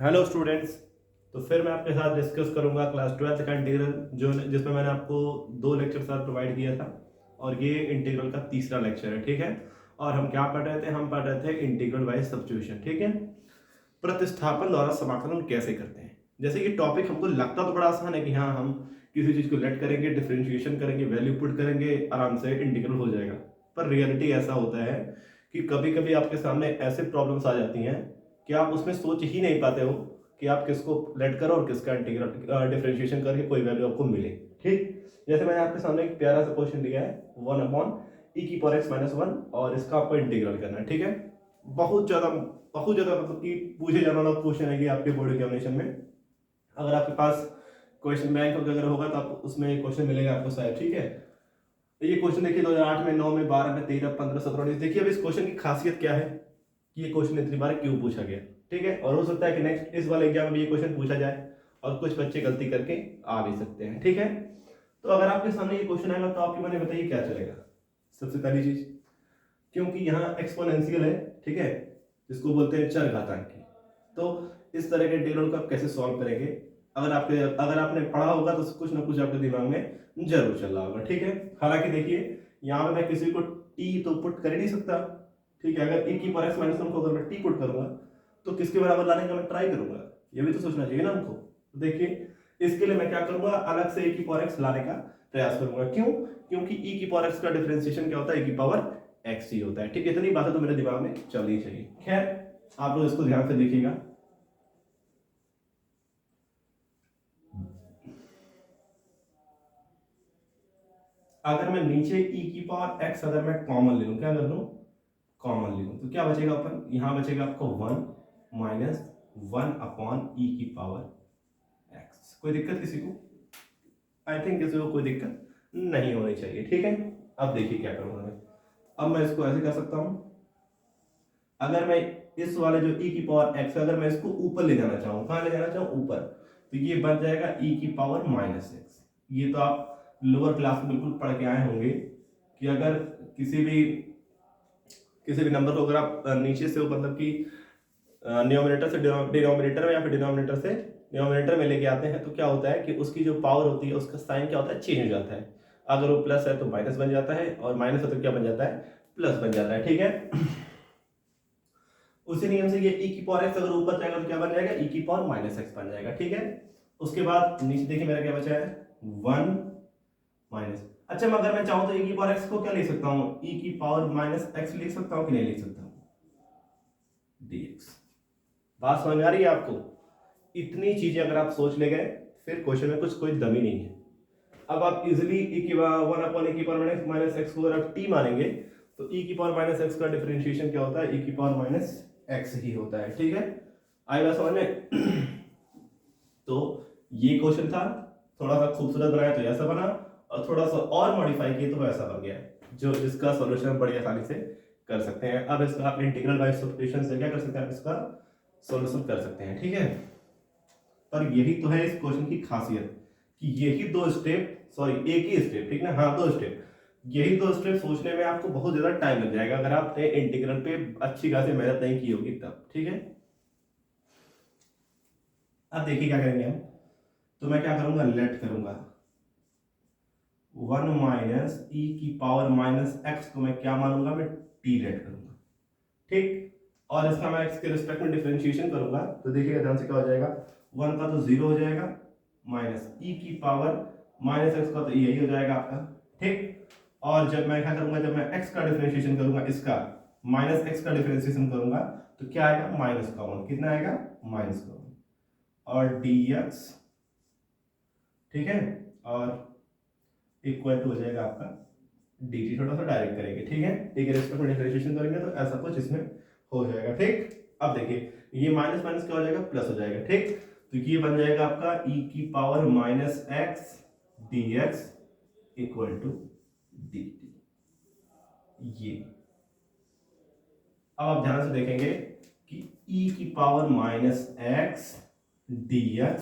Hello students. तो फिर मैं आपके साथ डिस्कस करूंगा क्लास 12th का इंटीग्रल जो जिसमें मैंने आपको 2 लेक्चर साथ प्रोवाइड किया था और ये इंटीग्रल का तीसरा लेक्चर है। ठीक है। और हम क्या पढ़ रहे थे? हम पढ़ रहे थे इंटीग्रल बाय सब्स्टिट्यूशन। ठीक है। प्रतिस्थापन द्वारा समाकलन कैसे करते हैं। जैसे ये टॉपिक हमको लगता तो बड़ा आसान है कि हाँ हम किसी चीज़ को लेट करेंगे, डिफरेंशिएशन करेंगे, वैल्यू पुट करेंगे, आराम से इंटीग्रल हो जाएगा। पर रियलिटी ऐसा होता है कि कभी कभी आपके सामने ऐसे प्रॉब्लम्स आ जाती हैं कि आप उसमें सोच ही नहीं पाते हो कि आप किसको लेट करो और किसका इंटीग्रल डिफरेंशिएशन करके कोई वैल्यू आपको मिले। ठीक। जैसे मैंने आपके सामने एक प्यारा सा क्वेश्चन दिया है 1/e⁻x-1 और इसका आपको इंटीग्रल करना है। ठीक है। बहुत ज़्यादा मतलब कि पूछे जाने वाला क्वेश्चन है कि आपके बोर्ड एग्जामिनेशन में अगर आपके पास क्वेश्चन बैंक वगैरह होगा तो आप उसमें क्वेश्चन मिलेगा आपको शायद। ठीक है। तो ये क्वेश्चन देखिए 2008 में, 9 में, 12 में, 13, 15, 17, 19। देखिए अब इस क्वेश्चन की खासियत क्या है कि ये क्वेश्चन इतनी बार क्यों पूछा गया। ठीक है। और हो सकता है कि नेक्स्ट इस वाले एग्जाम में ये क्वेश्चन पूछा जाए और कुछ बच्चे गलती करके आ भी सकते हैं। ठीक है। तो अगर आपके सामने ये क्वेश्चन आएगा तो आपके मन में बताइए क्या चलेगा। सबसे पहली चीज, क्योंकि यहाँ एक्सपोनेंशियल है। ठीक है। जिसको बोलते हैं चरघातांकी। तो इस तरह के इंटीग्रल को आप कैसे सॉल्व करेंगे, अगर आपने पढ़ा होगा तो कुछ ना कुछ आपके दिमाग में जरूर चल रहा होगा। ठीक है। हालांकि देखिए यहाँ पे मैं किसी को टी तो पुट कर ही नहीं सकता। ठीक है। अगर e⁻x-1 को अगर मैं टी पुट करूंगा तो किसके बराबर लाने का मैं ट्राई करूंगा, ये भी तो सोचना चाहिए ना हमको। तो देखिए इसके लिए मैं क्या करूंगा, अलग से e⁻x लाने का प्रयास करूंगा। क्यों? क्योंकि e⁻x का डिफरेंशिएशन क्या होता है, e⁻x ही होता है। ठीक है। इतनी बातें तो मेरे दिमाग में चलनी चाहिए। खैर आप लोग इसको ध्यान से देखिएगा। अगर मैं नीचे e⁻x अगर मैं कॉमन ले लूं, क्या कर लूं, कॉमन ले लूं, तो क्या बचेगा अपन, यहां बचेगा आपको 1 - 1/e⁻x। कोई दिक्कत किसी को? आई थिंक किसी को कोई दिक्कत नहीं होनी चाहिए। ठीक है। अब देखिए क्या करूंगा मैं। अब मैं इसको ऐसे कर सकता हूं, अगर मैं इस वाले जो e⁻x अगर मैं इसको ऊपर ले जाना चाहूँ, कहाँ ले जाना चाहूँ, ऊपर, तो ये बन जाएगा e⁻−x। ये तो आप लोअर क्लास में बिल्कुल पढ़ के आए होंगे कि अगर किसी भी नंबर को अगर आप नीचे से मतलब कि न्यूमरेटर से डिनोमिनेटर में या फिर डिनोमिनेटर से न्यूमरेटर में लेके आते हैं तो क्या होता है कि उसकी जो पावर होती है उसका साइन क्या होता है, चेंज हो जाता है। अगर वो प्लस है तो माइनस बन जाता है और माइनस है तो क्या बन जाता है, प्लस बन जाता है। ठीक है। उसी नियम से ये e⁻x अगर ऊपर जाएगा तो क्या बन जाएगा, e⁻−x बन जाएगा। ठीक है। उसके बाद नीचे देखिए मेरा क्या बचा है, 1 माइनस। अच्छा अगर मैं चाहूं तो e⁻x को क्या लिख सकता हूं, e⁻−x लिख सकता हूं कि नहीं लिख सकता हूं, dx। बात समझ आ रही है आपको? इतनी चीजें अगर आप सोच ले गए फिर क्वेश्चन में कुछ कोई दम ही नहीं है। अब आप इजिली 1/e⁻−x को अगर आप t मानेंगे तो e⁻−x का डिफरेंशिएशन क्या होता है, e⁻−x ही होता है। ठीक है। आई बात समझ में? तो ये क्वेश्चन था, थोड़ा सा खूबसूरत बनाया तो ऐसा बना और थोड़ा सा और मॉडिफाई किया तो वैसा बन गया, जो जिसका सॉल्यूशन बड़ी आसानी से कर सकते हैं। अब इसका आप इंटीग्रल बाय सब्स्टिट्यूशन से क्या कर सकते हैं, आप इसका सॉल्यूशन कर सकते हैं। ठीक है। पर यही तो है इस क्वेश्चन की खासियत कि यही दो स्टेप, सॉरी एक ही स्टेप, ठीक ना, हाँ 2 स्टेप, यही 2 स्टेप सोचने में आपको बहुत ज्यादा टाइम लग जाएगा अगर आपने इंटीग्रल पे अच्छी खासी मेहनत नहीं की होगी तब। ठीक है। अब देखिए क्या करेंगे हम, तो मैं क्या करूंगा, लेट करूंगा 1 - e⁻−x को मैं क्या मानूंगा, मैं टी लेट करूंगा। ठीक। और इसका मैं x के रिस्पेक्ट में डिफरेंशिएशन करूंगा तो देखिएगा ध्यान से क्या हो जाएगा, 1 का तो 0 हो जाएगा, माइनस e⁻−x का तो यही हो जाएगा आपका। ठीक। और जब मैं क्या करूंगा, जब मैं x का डिफरेंशिएशन करूंगा, इसका -x का डिफरेंशिएशन करूंगा तो क्या आएगा, माइनस का 1, कितना आएगा, माइनस का 1 और dx। ठीक है। और इक्वल टू हो जाएगा आपका dt। थोड़ा सा डायरेक्ट करेंगे। ठीक है। टी के रिस्पेक्ट में डिफरेंशिएशन करेंगे तो ऐसा कुछ इसमें हो जाएगा। ठीक। अब देखिए ये माइनस माइनस क्या हो जाएगा, प्लस हो जाएगा। ठीक। तो ये बन जाएगा आपका e⁻−x dx equal to dt। ये अब आप ध्यान से देखेंगे कि e⁻−x dx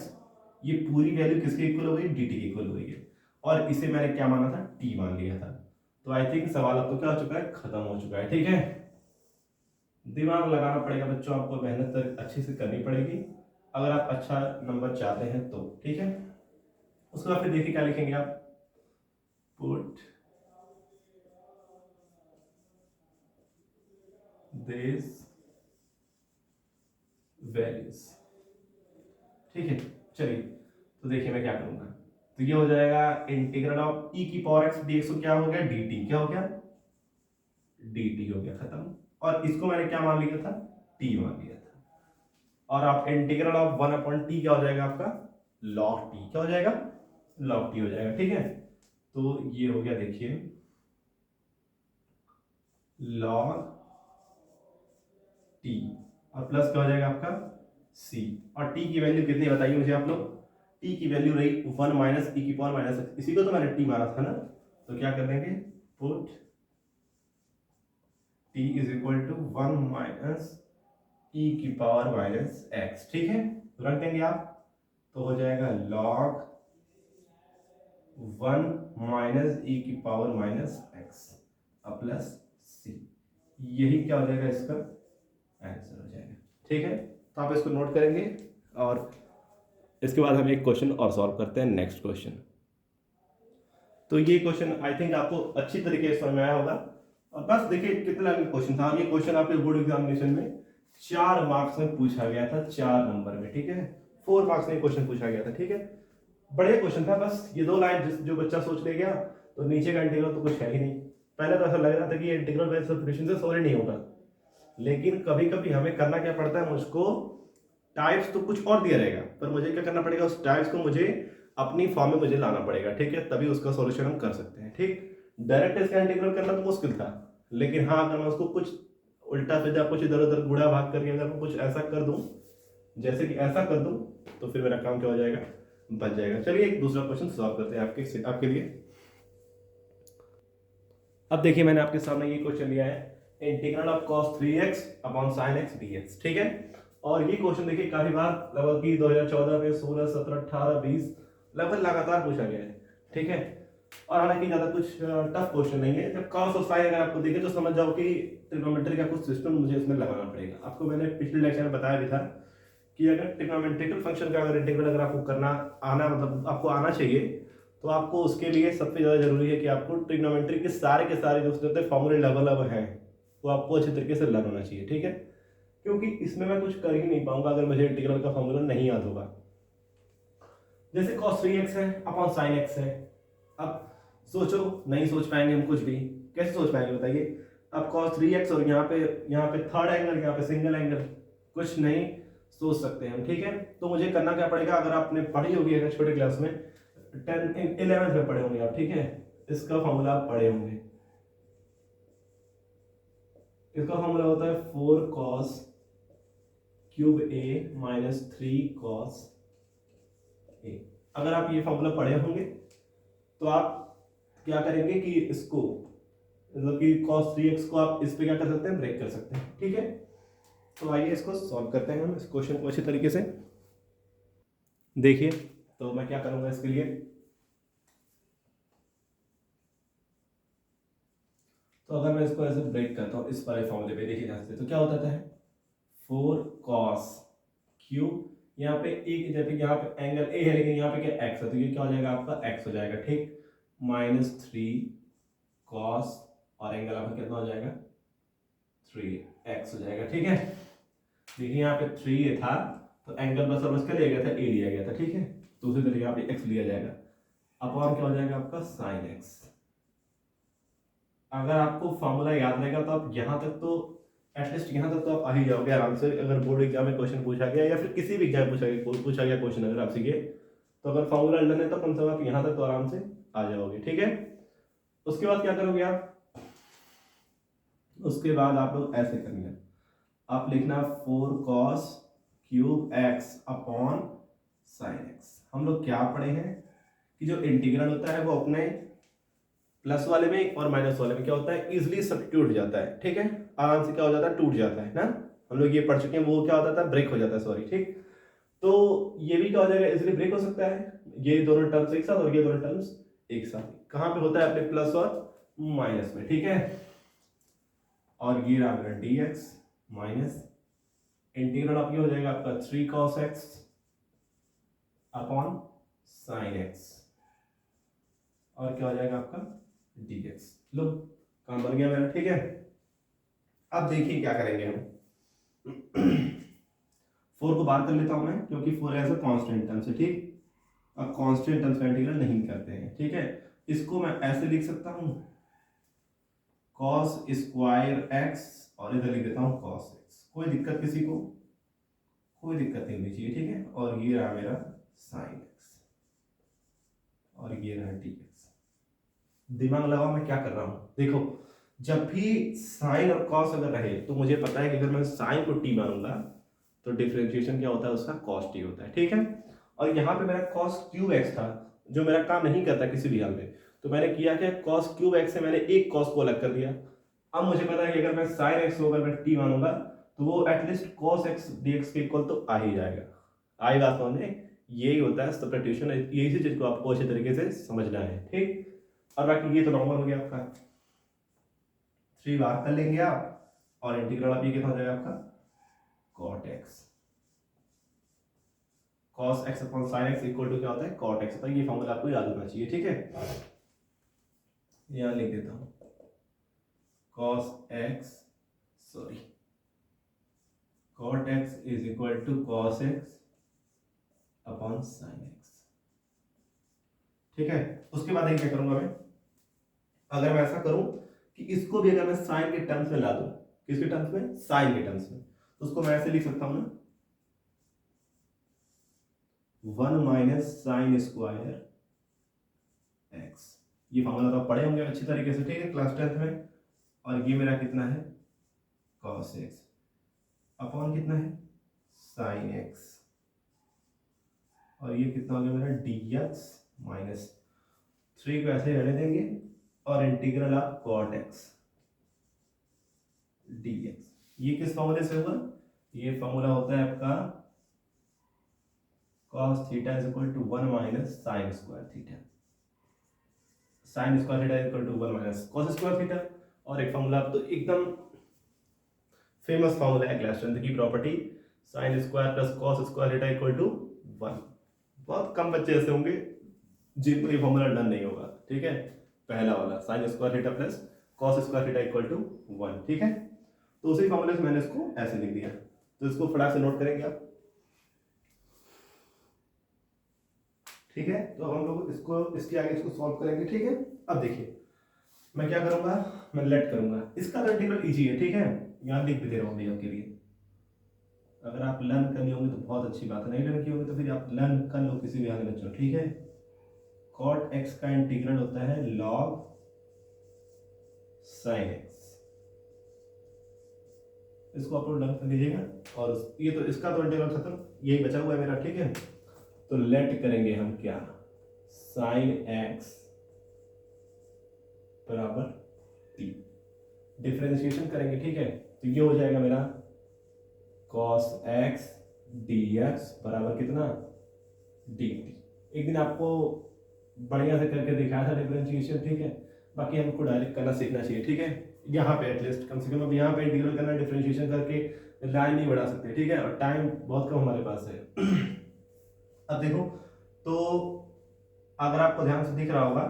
ये पूरी वैल्यू किसके इक्वल हो गई, dt के इक्वल हो गई है। और इसे मैंने क्या माना था, t मान लिया था। तो आई थिंक सवाल अब तो क्या हो चुका है, खत्म हो चुका है। ठीक है। दिमाग लगाना पड़ेगा बच्चों, आपको मेहनत अच्छे से करनी पड़ेगी अगर आप अच्छा नंबर चाहते हैं तो, ठीक है। उसके बाद फिर देखिए क्या लिखेंगे आप, पुट दिस वैल्यूज, ठीक है। चलिए तो देखिए मैं क्या करूंगा, तो ये हो जाएगा इंटीग्रल ऑफ ई की पावर एक्स डी एक्स को क्या हो गया, डी टी, क्या हो गया, डी टी हो गया, खत्म। और इसको मैंने क्या मान लिया था, टी मान लिया था। और आप integral of one upon T क्या हो जाएगा आपका, लॉग टी, क्या हो जाएगा, लॉग टी हो जाएगा, ठीक है। तो ये हो गया देखिए लॉग टी, और प्लस क्या हो जाएगा आपका सी। और टी की वैल्यू कितनी बताइए मुझे आप लोग, टी की वैल्यू रही 1 माइनस ई की पावर माइनस एक्स, इसी को तो मैंने टी माना था ना। तो क्या कर देंगे, put T is equal to 1 minus E की पावर माइनस एक्स, ठीक है। तो रख देंगे आप, तो हो जाएगा log 1 माइनस ई की पावर माइनस एक्स प्लस सी, यही क्या हो जाएगा इसका आंसर हो जाएगा, ठीक है। तो आप इसको नोट करेंगे और इसके बाद हम एक क्वेश्चन और सॉल्व करते हैं, नेक्स्ट क्वेश्चन। तो ये क्वेश्चन आई थिंक आपको अच्छी तरीके से समझ में आया होगा। और बस देखिए कितना क्वेश्चन था, ये क्वेश्चन आपके बोर्ड एग्जामिनेशन में 4 मार्क्स में पूछा गया था, 4 नंबर में, ठीक है। 4 मार्क्स में क्वेश्चन पूछा गया था, ठीक है। बढ़िया क्वेश्चन था, बस ये 2 लाइन जो बच्चा सोच ले गया तो नीचे का इंटीग्रल तो कुछ है ही नहीं। पहले तो ऐसा लग रहा था कि ये इंटीग्रल बाय सब्स्टिट्यूशन से सॉल्व नहीं होगा, लेकिन कभी कभी हमें करना क्या पड़ता है, मुझको टाइप्स तो कुछ और दिया रहेगा, पर मुझे क्या करना पड़ेगा, उस टाइप्स को मुझे अपनी फॉर्म में मुझे लाना पड़ेगा, ठीक है, तभी उसका सॉल्यूशन हम कर सकते हैं, ठीक। डायरेक्ट इसका इंटीग्रल करना तो मुश्किल था, लेकिन हाँ अगर मैं उसको कुछ उल्टा सीधा कुछ इधर उधर गुणा भाग करके अगर मैं कुछ ऐसा कर दूं, जैसे कि ऐसा कर दूं, तो फिर मेरा काम क्या हो जाएगा, बच जाएगा। चलिए एक दूसरा क्वेश्चन सॉल्व करते हैं आपके लिए। अब देखिए मैंने आपके सामने ये क्वेश्चन लिया है, integral of cos 3x upon sin x dx, ठीक है। और ये क्वेश्चन देखिए काफी बार लगभग कि 2014 में 16, 17, 18, 20 लगभग लगातार पूछा गया है, ठीक है। और हालांकि ज्यादा कुछ टफ क्वेश्चन नहीं है। जब cos और sin अगर आपको देखे तो समझ जाओ कि ट्रिग्नोमेट्री का कुछ सिस्टम मुझे इसमें लगाना पड़ेगा। आपको मैंने पिछले लेक्चर में बताया भी था कि अगर ट्रिग्नोमेट्रिकल फंक्शन का अगर इंटीग्रल अगर आपको करना आना मतलब आपको आना चाहिए, तो आपको उसके लिए सबसे ज़्यादा जरूरी है कि आपको ट्रिग्नोमेट्री के सारे जो उसके फॉर्मूले लेवल हैं वो आपको अच्छे तरीके से लर्न होना चाहिए, ठीक है। क्योंकि इसमें मैं कुछ कर ही नहीं पाऊंगा अगर मुझे इंटीग्रल का फॉर्मूला नहीं याद होगा। जैसे cos 3x है अपॉन sin x है, अब सोचो नहीं सोच पाएंगे हम कुछ भी, कैसे सोच पाएंगे बताइए। अब cos 3x और यहाँ पे थर्ड एंगल, यहाँ पे सिंगल एंगल, कुछ नहीं सोच सकते हम, ठीक है। तो मुझे करना क्या पड़ेगा, अगर आपने पढ़ी होगी अगर छोटे क्लास में 11th में पढ़े होंगे आप, ठीक है, इसका फॉर्मूला आप पढ़े होंगे। इसका फॉर्मूला होता है 4 cos cube a minus 3 cos a। अगर आप ये फॉर्मूला पढ़े होंगे तो आप क्या करेंगे कि इसको मतलब कि cos 3x को आप इस पे क्या कर सकते हैं, ब्रेक कर सकते हैं, ठीक है। तो आइए इसको सॉल्व करते हैं हम इस क्वेश्चन को अच्छी तरीके से। देखिए तो मैं क्या करूंगा इसके लिए, तो अगर मैं इसको ऐसे ब्रेक करता हूँ इस वाले फॉर्मूले पे, देखिए ध्यान से, तो क्या होता है 4 cos क्यूब, यहाँ पे एक जैसे यहाँ पे एंगल ए है लेकिन यहाँ पे क्या एक्स है, तो ये क्या हो जाएगा आपका एक्स हो जाएगा, ठीक, माइनस 3 cos और एंगल आपका कितना हो जाएगा 3x हो जाएगा, ठीक है। देखिए यहाँ पे 3 था तो एंगल बस समझ कर लिया गया था, ए लिया गया था, ठीक है। दूसरी तरह यहाँ पे x लिया जाएगा, अपॉन क्या हो जाएगा आपका sin x। अगर आपको फॉर्मूला याद रहेगा तो आप यहाँ तक तो एटलीस्ट यहाँ तक तो आप आ ही जाओगे आराम से। अगर बोर्ड एग्जाम में क्वेश्चन पूछा गया या फिर किसी भी एग्जाम पूछा गया क्वेश्चन अगर आप सीखे, तो अगर फॉर्मूला डन है तो कम से कम आप यहाँ तक तो आराम से आ जाओगे, ठीक है। उसके बाद क्या करोगे आप, उसके बाद आप लोग ऐसे करेंगे, आप लिखना 4 cos cube x upon sin x। हम लोग क्या पढ़े हैं कि जो इंटीग्रल होता है वो अपने प्लस वाले में और माइनस वाले में क्या होता है, इजिली सब्स्टिट्यूट हो जाता है, ठीक है, आराम से क्या हो जाता है, टूट जाता है ना। हम लोग ये पढ़ चुके हैं, वो क्या होता था, ब्रेक हो जाता है, सॉरी, ठीक। तो ये भी क्या हो जाएगा, इजिली ब्रेक हो सकता है, ये दोनों टर्म्स एक साथ और ये दोनों टर्म्स एक साथ। कहाँ पे होता है, अपने प्लस और माइनस में, ठीक है। और ये रहा मेरा dx माइनस इंटीग्रल ऑफ ये हो जाएगा आपका 3 cos x upon sin x, और क्या हो जाएगा आपका dx। लो काम बन गया मेरा, ठीक है। अब देखिए क्या करेंगे हम। 4 को बाहर कर लेता हूं मैं, क्योंकि 4 एज अ कांस्टेंट टर्म से, ठीक। अब कांस्टेंट टर्म्स का इंटीग्रल नहीं करते हैं, ठीक है। इसको मैं ऐसे लिख सकता हूं, cos स्क्वायर x, और इधर लिख देता हूं cos x। कोई दिक्कत किसी को? कोई दिक्कत नहीं होनी चाहिए, ठीक है। और ये रहा मेरा sin x, और ये रहा dx। दिमाग लगाओ मैं क्या कर रहा हूं। देखो, जब भी साइन और कॉस अगर रहे तो मुझे पता है कि अगर मैं साइन को t मानूंगा तो डिफरेंशिएशन क्या होता है उसका cos t होता है, ठीक है। और यहाँ पे मेरा cos क्यूब x था, जो मेरा काम नहीं करता किसी भी हाल में, तो मैंने किया क्या, cos क्यूब x से मैंने एक cos को अलग कर दिया। अब मुझे पता है कि अगर मैं sin x को अगर मैं t मानूंगा तो वो एटलीस्ट cos x dx के इक्वल तो आ ही जाएगा। आई बात समझ में? यही होता है सब्स्टिट्यूशन, यही चीज को आपको अच्छे तरीके से समझना है, ठीक। और बाकी ये तो नॉर्मल हो गया आपका, 3 बार कर लेंगे आप, और इंटीग्रल आप ये कितना हो जाएगा आपका cot x, cos x upon sin x equal to क्या होता है cot x। तो ये फॉर्मूला आपको याद होना चाहिए, ठीक है। यहाँ लिख देता हूँ cos x, sorry, cot x is equal to cos x upon sin x, ठीक है। उसके बाद क्या करूंगा मैं, अगर मैं ऐसा करूं कि इसको भी अगर मैं साइन के टर्म्स में ला दूं, किसके टर्म्स में, साइन के टर्म्स में, तो उसको मैं ऐसे लिख सकता हूं ना, 1 माइनस साइन स्क्वायर x। ये फॉर्मूला तो आप पढ़े होंगे अच्छी तरीके से, ठीक है, क्लास 10th में। और ये मेरा कितना है cos x अपॉन कितना है sin x, और ये कितना हो गया मेरा dx माइनस 3 को ऐसे रहने देंगे, और integral of cot x dx। ये किस फॉर्मूले से होगा, ये फॉर्मूला होता है आपका cos theta is equal to 1 minus sine square theta, sine square theta is equal to 1 minus cos square theta. और एक फॉर्मूला तो एकदम फेमस फॉर्मूला है क्लास 10th की property, sine square plus cos square theta equal to 1। बहुत कम बच्चे ऐसे होंगे जिनको ये फॉर्मूला डन नहीं होगा, ठीक है। पहला वाला sine square theta plus cos square theta equal to 1, ठीक है। तो उसी फॉर्मूले से मैंने इसको ऐसे लिख दिया, तो इसको फटाक से नोट करेंगे आप, ठीक है। तो अब हम लोग इसको इसके आगे इसको सॉल्व करेंगे, ठीक है। अब देखिए मैं क्या करूंगा, मैं लेट करूंगा, इसका तो इंटीग्रल इजी है, ठीक है। यहाँ लिख भी दे रहा हूँ भैया के लिए, अगर आप लर्न कर लिए होंगे तो बहुत अच्छी बात है, नहीं लर्न किए होंगे तो फिर आप लर्न कर लो किसी भी हाल में, बच्चों, ठीक है। cot x का इंटीग्रल होता है log sin x, इसको आप लोग लर्न कर लीजिएगा। और ये तो इसका तो इंटीग्रल खत्म, यही बचा हुआ है मेरा, ठीक है। तो लेट करेंगे हम क्या, sin x बराबर t, डिफरेंशिएशन करेंगे, ठीक है। तो ये हो जाएगा मेरा cos x dx बराबर कितना dt। एक दिन आपको बढ़िया से करके दिखाया था डिफरेंशिएशन, ठीक है। बाकी हमको डायरेक्ट करना सीखना चाहिए, ठीक है। यहाँ पे एटलीस्ट कम से कम अब यहाँ पे इंटीग्रल करना, डिफरेंशिएशन करके लाइन नहीं बढ़ा सकते, ठीक है। और टाइम बहुत कम हमारे पास है। अब देखो, तो अगर आपको ध्यान से दिख रहा होगा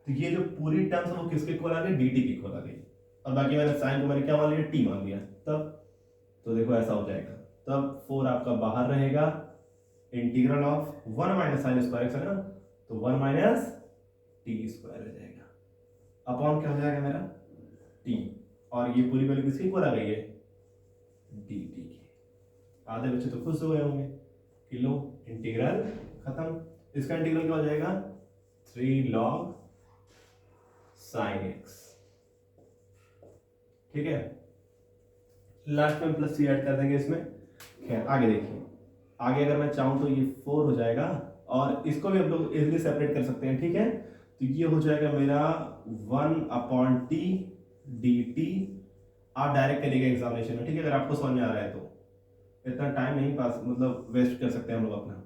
तो ये जो पूरी टर्म्स वो किसके इक्वल आ गई, dt के इक्वल आ गई। और बाकी मैंने साइन को मैंने क्या मान लिया, t मान लिया, तब तो देखो ऐसा हो जाएगा। तब 4 आपका बाहर रहेगा, integral of 1 minus sine square x है ना, तो 1 माइनस टी स्क्वायर हो जाएगा, अपॉन क्या हो जाएगा मेरा t, और ये पूरी वैल्यू किसकी इक्वल आ गई है, dt की। आधे बच्चे तो खुश हो गए होंगे कि लो इंटीग्रल खत्म। इसका इंटीग्रल क्या हो जाएगा, 3 log sin x, ठीक है। लास्ट में प्लस सी ऐड कर देंगे इसमें। खैर आगे देखिए, आगे अगर मैं चाहूं तो ये 4 हो जाएगा, और इसको भी हम लोग इजीली सेपरेट कर सकते हैं, ठीक है। तो ये हो जाएगा मेरा 1 अपॉन टी डी टी। आप डायरेक्ट करिएगा एग्जामिनेशन में, ठीक है, अगर आपको समझ में आ रहा है तो। इतना टाइम नहीं पास मतलब वेस्ट कर सकते हैं हम लोग अपना।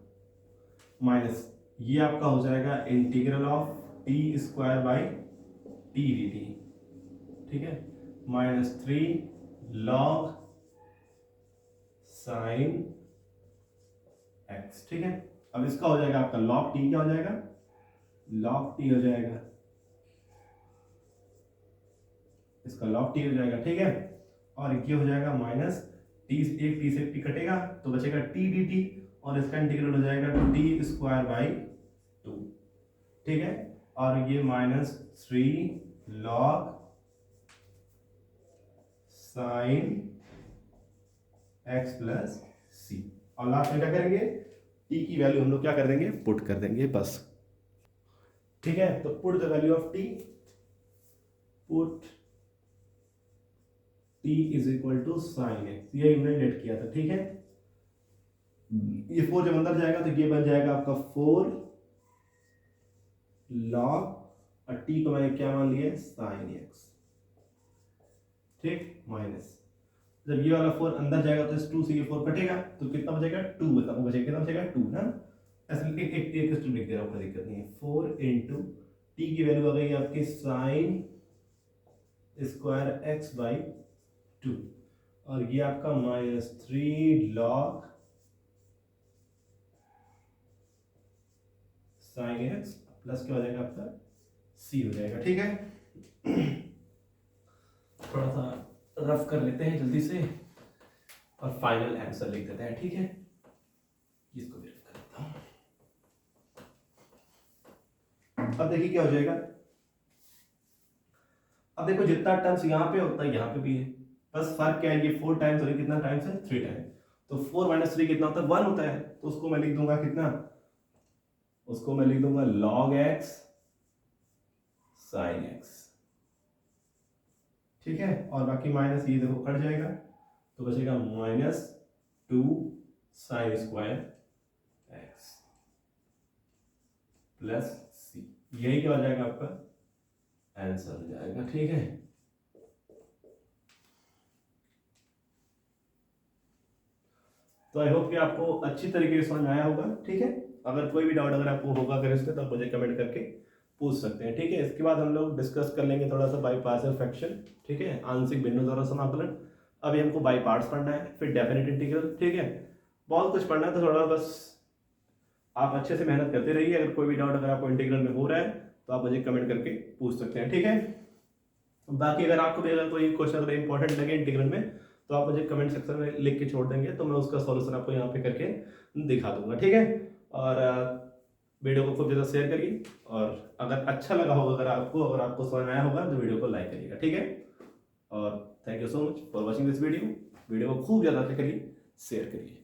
माइनस ये आपका हो जाएगा integral of T square by T D T, ठीक है, -3 log साइन एक्स, ठीक है। अब इसका हो जाएगा आपका log t, क्या हो जाएगा, log t हो जाएगा, इसका log t हो जाएगा, ठीक है। और ये हो जाएगा माइनस टी, एक टी से टी कटेगा तो बचेगा टी डी टी, और इसका इंटीग्रल हो जाएगा टी स्क्वायर बाई 2, ठीक है। और ये -3 log साइन एक्स प्लस सी, और लास्ट में क्या करेंगे, टी की वैल्यू हम लोग क्या कर देंगे, पुट कर देंगे बस, ठीक है। तो put the value of T, put t is equal to sine x, ये हमने लेट किया था, ठीक है। ये 4 जब अंदर जाएगा तो ये बन जाएगा आपका 4 log, और t को मैंने क्या मान लिया है, साइन एक्स, ठीक, माइनस, जब ये वाला 4 अंदर जाएगा तो इस 2 से ये 4 कटेगा तो कितना बचेगा, 2 बचेगा, कितना बचेगा, 2 ना। ऐसे एक स्टेप लिख दे रहा हूँ, कोई दिक्कत नहीं है। 4 इंटू टी की वैल्यू आ गई आपकी साइन स्क्वायर एक्स बाई 2, और ये आपका -3 log साइन एक्स प्लस क्या हो जाएगा आपका सी हो जाएगा, ठीक है। थोड़ा सा रफ कर लेते हैं जल्दी से और फाइनल आंसर लिख देते हैं, ठीक है। इसको भी रफ कर देता हूं। अब देखिए क्या हो जाएगा, अब देखो जितना टर्म्स यहाँ पे होता है यहाँ पे भी है, बस फर्क क्या है, ये 4 टाइम्स और ये कितना टाइम्स है, 3 टाइम्स। तो 4 - 3 कितना होता है, 1 होता है, तो उसको मैं लिख दूंगा कितना, उसको मैं लिख दूंगा log x sin x, ठीक है। और बाकी माइनस ये देखो कट जाएगा तो बचेगा -2 साइन स्क्वायर एक्स प्लस सी, यही क्या हो जाएगा आपका आंसर हो जाएगा, ठीक है। तो आई होप कि आपको अच्छी तरीके से समझ आया होगा, ठीक है। अगर कोई भी डाउट अगर आपको होगा अगर इसमें तो आप मुझे कमेंट करके पूछ सकते हैं, ठीक है। इसके बाद हम लोग डिस्कस कर लेंगे थोड़ा सा बाई पार्शियल फ्रैक्शन, ठीक है, आंशिक भिन्न द्वारा समाकलन। अभी हमको बाई पार्ट्स पढ़ना है, फिर डेफिनेट इंटीग्रल, ठीक है, बहुत कुछ पढ़ना है। तो थोड़ा बस आप अच्छे से मेहनत करते रहिए। अगर कोई भी डाउट अगर आपको इंटीग्रल में हो रहा है तो आप मुझे कमेंट करके पूछ सकते हैं, ठीक है। बाकी अगर आपको भी अगर कोई क्वेश्चन अगर इंपॉर्टेंट लगे इंटीग्रल में तो आप मुझे कमेंट सेक्शन में लिख के छोड़ देंगे, तो मैं उसका सॉल्यूशन आपको यहाँ पे करके दिखा दूंगा, ठीक है। और वीडियो को खूब ज़्यादा शेयर करिए, और अगर अच्छा लगा होगा अगर आपको समझ में आया होगा तो वीडियो को लाइक करिएगा, ठीक है। और thank you so much for watching this video को खूब ज़्यादा करिए, शेयर करिए।